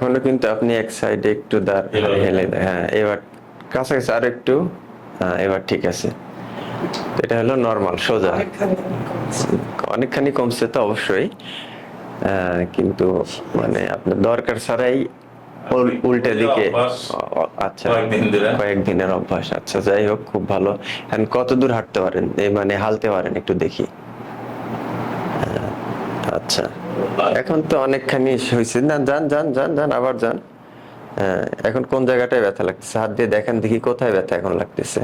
এখনো কিন্তু আপনি এক সাইডে একটু হেলে দেয়। হ্যাঁ, এবার কাছাকাছি আর একটু। হ্যাঁ, এবার ঠিক আছে। এটা হলো নরমাল সোজা। অনেকখানি কমছে তো অবশ্যই, কিন্তু মানে আপনার দরকার ছাড়াই উল্টে দিকে। আচ্ছা, কয়েকদিনের অভ্যাস। আচ্ছা, যাই হোক, খুব ভালো। কত দূর হাঁটতে পারেন, মানে হালতে পারেন একটু দেখি? আচ্ছা, এখন তো অনেকখানি হয়েছে না? যান যান যান যান, আবার যান। এখন কোন জায়গাটায় ব্যথা লাগতেছে? হাত দিয়ে দেখেন দেখি কোথায় ব্যথা এখন লাগতেছে।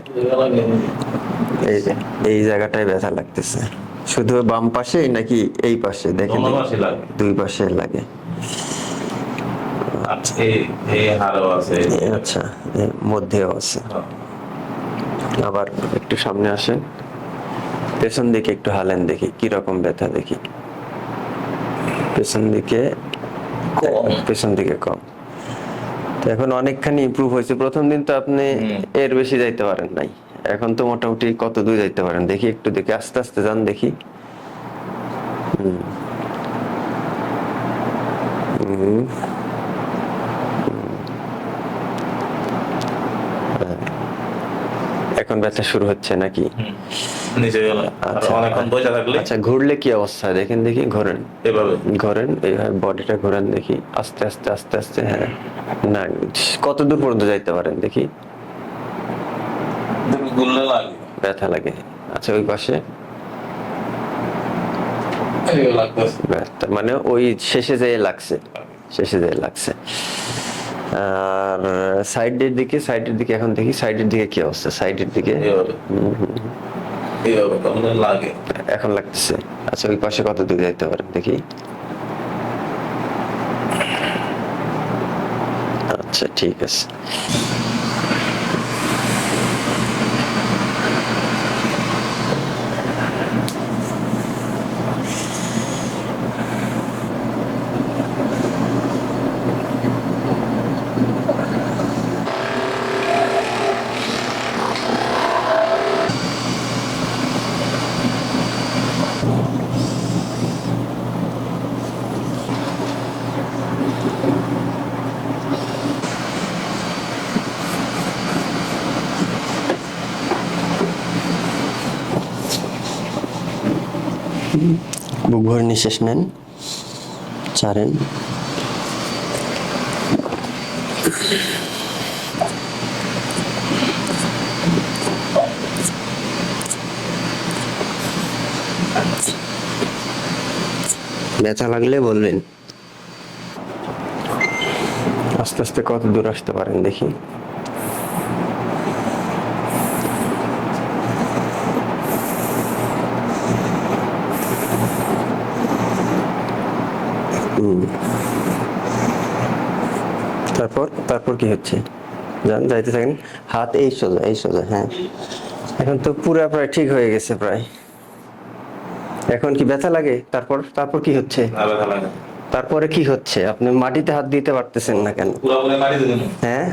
এই যে এই জায়গাটায় ব্যথা লাগতেছে। শুধু বাম পাশে নাকি এই পাশে? দেখেন, দুই পাশে লাগে। আচ্ছা, মধ্যেও আছে। আবার একটু সামনে আসেন, পেছন দিকে একটু হালেন দেখি কি রকম ব্যথা দেখি। পেছন দিকে কম। তো এখন অনেকখানি ইমপ্রুভ হয়েছে। প্রথম দিন তো আপনি এর বেশি যাইতে পারেন নাই, এখন তো মোটামুটি কত দূর যাইতে পারেন দেখি? একটু দেখি, আস্তে আস্তে যান দেখি। এখন ব্যথা শুরু হচ্ছে নাকি? আচ্ছা, ঘুরলে কি অবস্থা দেখেন দেখি। ঘোরেন, ঘোরেন, এইভাবে বডিটা ঘোরেন দেখি, আস্তে আস্তে আস্তে আস্তে। হ্যাঁ, না, কত দূর পর্যন্ত যাইতে পারেন দেখি? ব্যথা লাগে। আচ্ছা, ওই পাশে মানে ওই শেষে যেয়ে লাগছে, শেষে যেয়ে লাগছে। আর সাইডের দিকে এখন দেখি, সাইডের দিকে কি অবস্থা? সাইডের দিকে এখন লাগতেছে। আচ্ছা, ওই পাশে কত দূর যাইতে পারেন দেখি? আচ্ছা, ঠিক আছে। বুক ভরে নিঃশ্বাস নেন, ছাড়েন। ব্যথা লাগলে বলবেন। আস্তে আস্তে কত দূর আসতে পারেন দেখি? তারপর কি হচ্ছে? যান, যাইতে থাকেন। হাত এই সোজা, এই সোজা। হ্যাঁ, এখন তো পুরা প্রায় ঠিক হয়ে গেছে প্রায়। এখন কি ব্যথা লাগে? তারপর কি হচ্ছে? তারপরে কি হচ্ছে? আপনি মাটিতে হাত দিতে পারতেছেন না কেন? হ্যাঁ,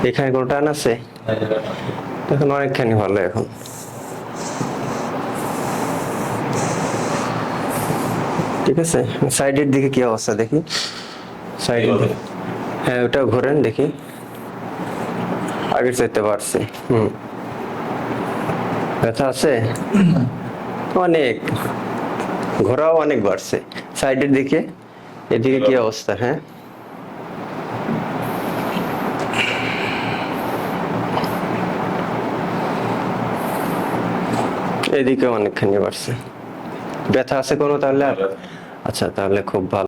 এখানে কোনো টান আছে? এখন অনেকখানি ভালো। এখন ঠিক আছে। সাইডের দিকে কি অবস্থা দেখি? সাইডের দিকে, হ্যাঁ, ওটা ঘোরেন দেখি। আগের চাইতে পারছে। ব্যথা আছে অনেক, ঘোরাও অনেক বাড়ছে। সাইডের দিকে, এদিকে কি অবস্থা? হ্যাঁ, এদিকে অনেকখানি বাড়ছে। ব্যথা আছে কোনো তাহলে? আচ্ছা, তাহলে খুব ভালো।